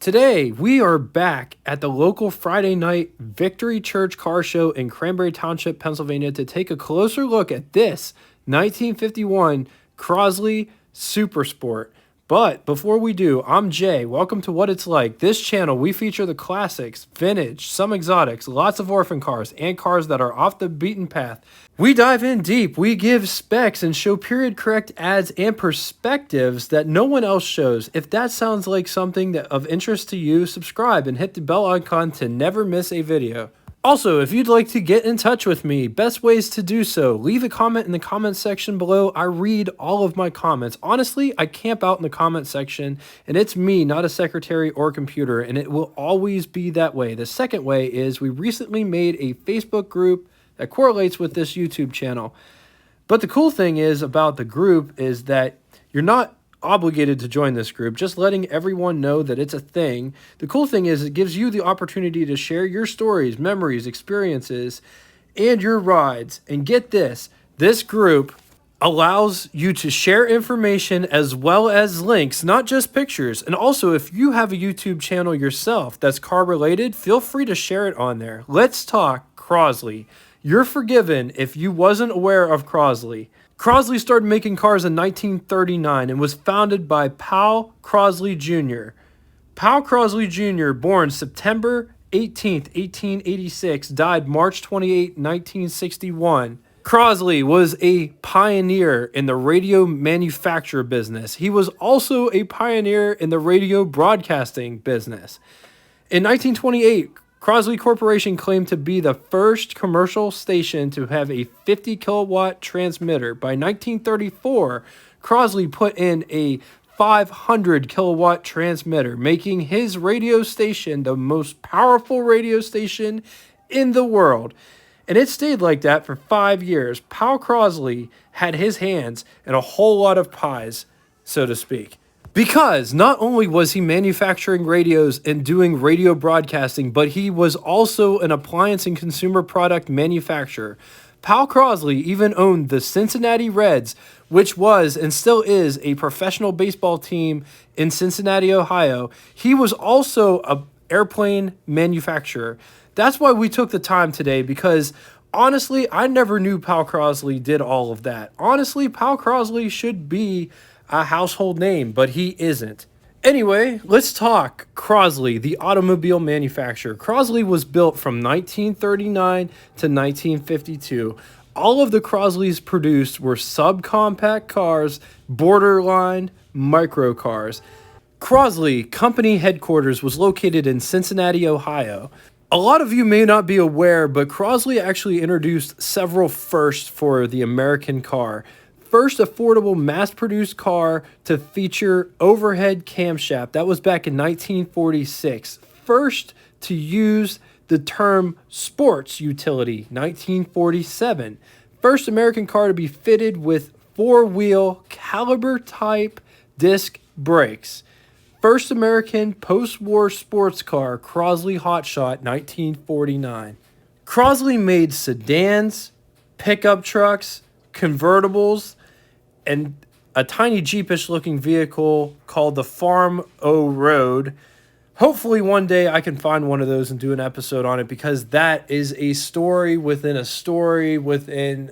Today, we are back at the local Friday night Victory Church Car Show in Cranberry Township, Pennsylvania to take a closer look at this 1951 Crosley Super Sport. But before we do, I'm Jay. Welcome to What It's Like. This channel, we feature the classics, vintage, some exotics, lots of orphan cars, and cars that are off the beaten path. We dive in deep, we give specs and show period correct ads and perspectives that no one else shows. If that sounds like something that of interest to you, subscribe and hit the bell icon to never miss a video. Also, if you'd like to get in touch with me, best ways to do so, leave a comment in the comment section below. I read all of my comments. Honestly, I camp out in the comment section, and it's me, not a secretary or computer, and it will always be that way. The second way is we recently made a Facebook group that correlates with this YouTube channel. But the cool thing is about the group is that you're not obligated to join this group, just letting everyone know that it's a thing. The cool thing is it gives you the opportunity to share your stories, memories, experiences, and your rides. And get this group allows you to share information as well as links, not just pictures. And also, if you have a YouTube channel yourself that's car related, feel free to share it on there. Let's talk Crosley. You're forgiven if you wasn't aware of Crosley. Crosley started making cars in 1939 and was founded by Powell Crosley Jr. Powell Crosley Jr., born September 18, 1886, died March 28, 1961. Crosley was a pioneer in the radio manufacture business. He was also a pioneer in the radio broadcasting business. In 1928, Crosley Corporation claimed to be the first commercial station to have a 50 kilowatt transmitter. By 1934, Crosley put in a 500 kilowatt transmitter, making his radio station the most powerful radio station in the world. And it stayed like that for 5 years. Powell Crosley had his hands in a whole lot of pies, so to speak. Because not only was he manufacturing radios and doing radio broadcasting, but he was also an appliance and consumer product manufacturer. Powell Crosley even owned the Cincinnati Reds, which was and still is a professional baseball team in Cincinnati, Ohio. He was also an airplane manufacturer. That's why we took the time today, because honestly, I never knew Powell Crosley did all of that. Honestly, Powell Crosley should be a household name, but he isn't. Anyway, let's talk Crosley, the automobile manufacturer. Crosley was built from 1939 to 1952. All of the Crosleys produced were subcompact cars, borderline microcars. Crosley company headquarters was located in Cincinnati, Ohio. A lot of you may not be aware, but Crosley actually introduced several firsts for the American car. First affordable mass-produced car to feature overhead camshaft. That was back in 1946. First to use the term sports utility, 1947. First American car to be fitted with four-wheel caliber type disc brakes. First American post-war sports car, Crosley hotshot, 1949. Crosley made sedans, pickup trucks, convertibles, and a tiny Jeepish looking vehicle called the Farm O Road. Hopefully one day I can find one of those and do an episode on it, because that is a story within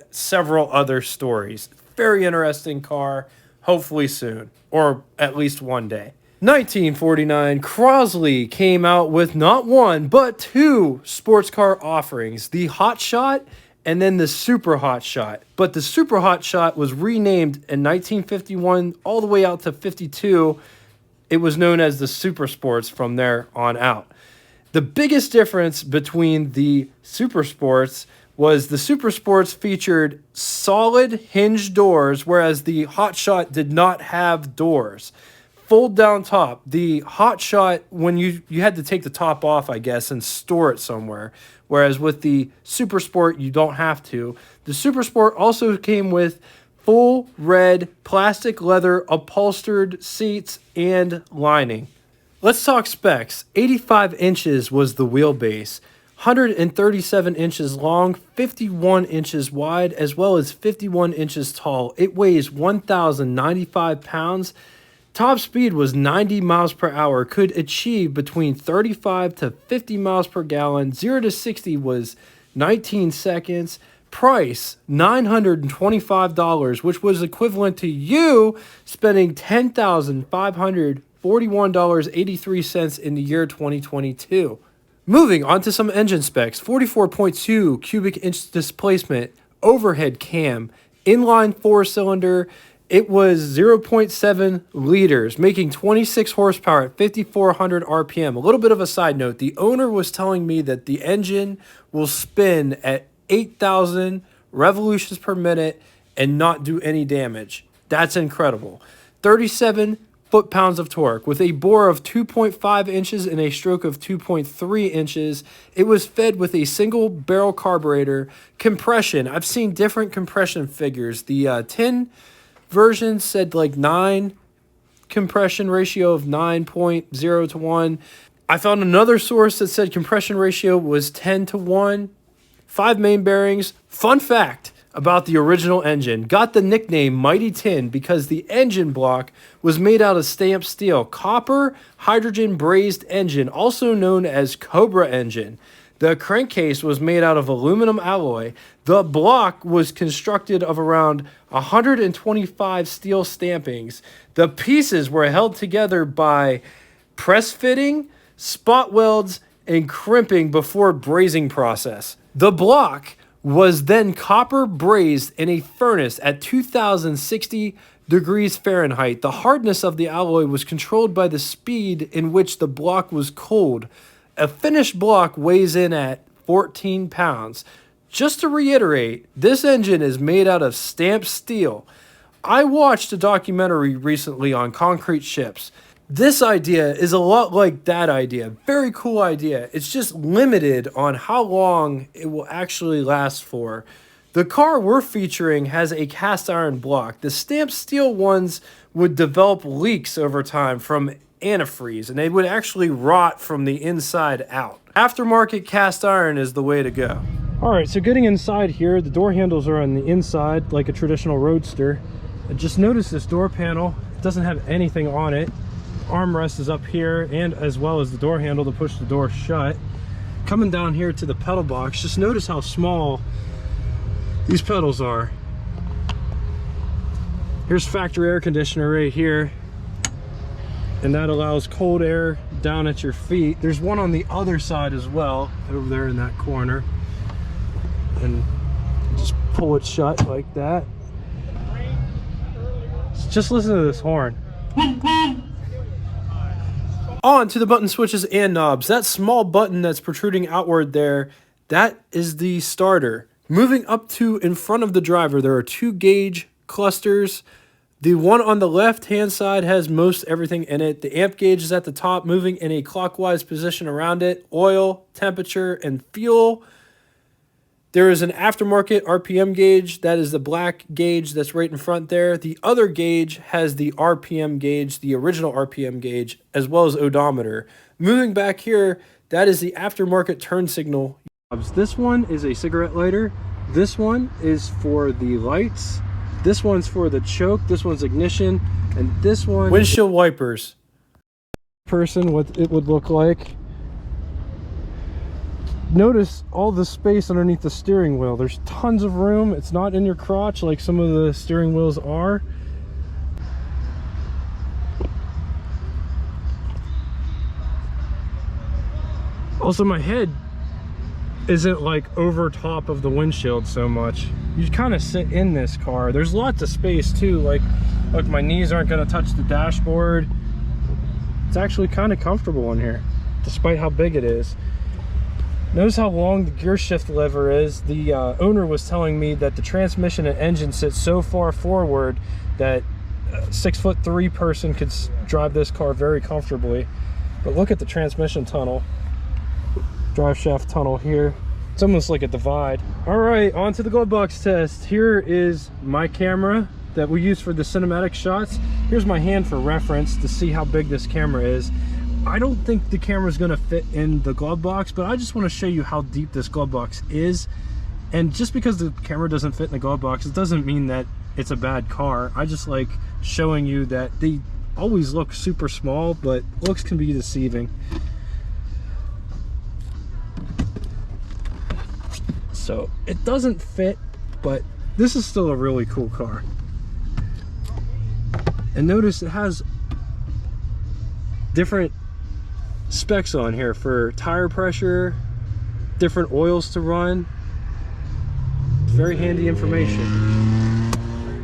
several other stories. Very interesting car. Hopefully soon, or at least one day. 1949, Crosley came out with not one, but two sports car offerings. The hotshot and then the Super Hotshot. But the Super Hotshot was renamed in 1951 all the way out to 52. It was known as the Super Sports from there on out. The biggest difference between the Super Sports was the Super Sports featured solid hinge doors, whereas the Hotshot did not have doors. Fold down top. The Hotshot, when you had to take the top off, I guess, and store it somewhere. Whereas with the Super Sport, you don't have to. The Super Sport also came with full red plastic leather upholstered seats and lining. Let's talk specs. 85 inches was the wheelbase. 137 inches long, 51 inches wide, as well as 51 inches tall. It weighs 1,095 pounds. Top speed was 90 miles per hour, could achieve between 35 to 50 miles per gallon. 0 to 60 was 19 seconds. Price, $925, which was equivalent to you spending $10,541.83 in the year 2022. Moving on to some engine specs. 44.2 cubic inch displacement, overhead cam, inline 4-cylinder. It was 0.7 liters, making 26 horsepower at 5,400 RPM. A little bit of a side note, the owner was telling me that the engine will spin at 8,000 revolutions per minute and not do any damage. That's incredible. 37 foot-pounds of torque. With a bore of 2.5 inches and a stroke of 2.3 inches, it was fed with a single barrel carburetor. Compression, I've seen different compression figures. The tin version said like 9 compression ratio of 9.0 to 1. I found another source that said compression ratio was 10 to 1. 5 main bearings. Fun fact about the original engine. Got the nickname Mighty Tin because the engine block was made out of stamped steel. Copper hydrogen brazed engine, also known as Cobra engine. The crankcase was made out of aluminum alloy. The block was constructed of around 125 steel stampings. The pieces were held together by press fitting, spot welds, and crimping before brazing process. The block was then copper brazed in a furnace at 2060 degrees Fahrenheit. The hardness of the alloy was controlled by the speed in which the block was cooled. A finished block weighs in at 14 pounds. Just to reiterate, this engine is made out of stamped steel. I watched a documentary recently on concrete ships. This idea is a lot like that idea. Very cool idea. It's just limited on how long it will actually last for. The car we're featuring has a cast iron block. The stamped steel ones would develop leaks over time from antifreeze, and they would actually rot from the inside out. Aftermarket cast iron is the way to go. All right, so getting inside here, the door handles are on the inside like a traditional Roadster. And just notice this door panel, it doesn't have anything on it. Armrest is up here, and as well as the door handle to push the door shut. Coming down here to the pedal box, just notice how small these pedals are. Here's factory air conditioner right here, and that allows cold air down at your feet. There's one on the other side as well, over there in that corner, and just pull it shut like that. Just listen to this horn. On to the button switches and knobs. That small button that's protruding outward there, that is the starter. Moving up to in front of the driver, there are 2 gauge clusters. The one on the left hand side has most everything in it. The amp gauge is at the top, moving in a clockwise position around it. Oil, temperature, and fuel. There is an aftermarket RPM gauge. That is the black gauge that's right in front there. The other gauge has the RPM gauge, the original RPM gauge, as well as odometer. Moving back here, that is the aftermarket turn signal. This one is a cigarette lighter. This one is for the lights. This one's for the choke. This one's ignition. And this one, windshield wipers. Person, what it would look like. Notice all the space underneath the steering wheel. There's tons of room. It's not in your crotch like some of the steering wheels are. Also, my head isn't like over top of the windshield so much. You kind of sit in this car. There's lots of space too. Like, look, my knees aren't going to touch the dashboard. It's actually kind of comfortable in here, despite how big it is. Notice how long the gear shift lever is. The owner was telling me that the transmission and engine sit so far forward that a 6'3" person could drive this car very comfortably. But look at the transmission tunnel, drive shaft tunnel here. It's almost like a divide. All right, on to the glove box test. Here is my camera that we use for the cinematic shots. Here's my hand for reference to see how big this camera is. I don't think the camera is going to fit in the glove box, but I just want to show you how deep this glove box is. And just because the camera doesn't fit in the glove box, it doesn't mean that it's a bad car. I just like showing you that the always look super small, but looks can be deceiving. So it doesn't fit, but this is still a really cool car. And notice it has different specs on here for tire pressure, different oils to run. Very handy information.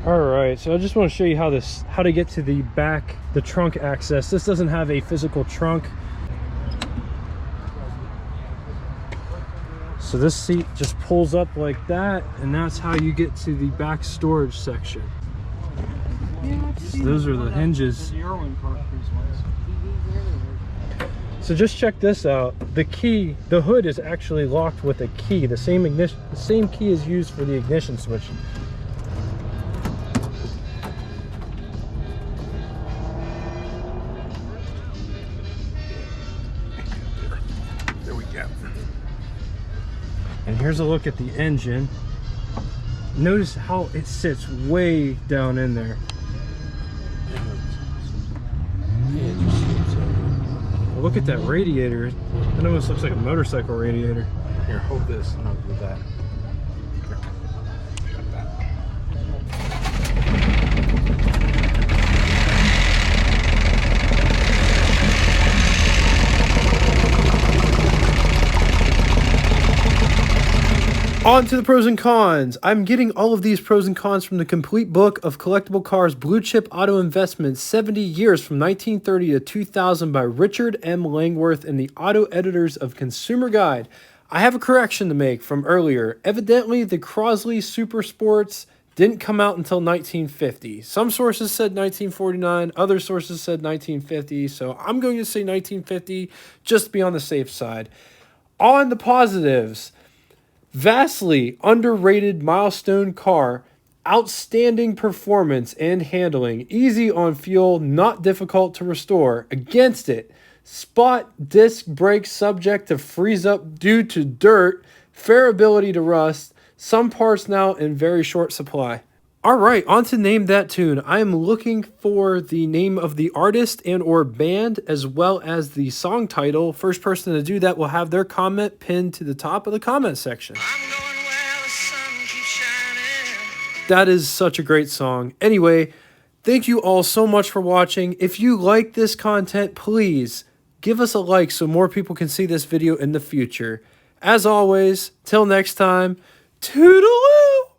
All right, so I just want to show you how to get to the back, the trunk access. This doesn't have a physical trunk. So this seat just pulls up like that, and that's how you get to the back storage section. So those are the hinges. So just check this out. The key, the hood is actually locked with a key. The same key is used for the ignition switch. There we go. And here's a look at the engine. Notice how it sits way down in there. Look at that radiator. It almost looks like a motorcycle radiator. Here, hold this and I'll do that. Here. Shut that. On to the pros and cons. I'm getting all of these pros and cons from the complete book of collectible cars, Blue Chip Auto Investments, 70 years from 1930 to 2000 by Richard M. Langworth and the Auto Editors of Consumer Guide. I have a correction to make from earlier. Evidently, the Crosley Super Sports didn't come out until 1950. Some sources said 1949, other sources said 1950, so I'm going to say 1950 just to be on the safe side. On the positives, vastly underrated milestone car, outstanding performance and handling, easy on fuel, not difficult to restore. Against it, spot disc brake subject to freeze up due to dirt, fair ability to rust, some parts now in very short supply. All right, on to Name That Tune. I am looking for the name of the artist and or band as well as the song title. First person to do that will have their comment pinned to the top of the comment section. That is such a great song. Anyway, thank you all so much for watching. If you like this content, please give us a like so more people can see this video in the future. As always, till next time, toodaloo!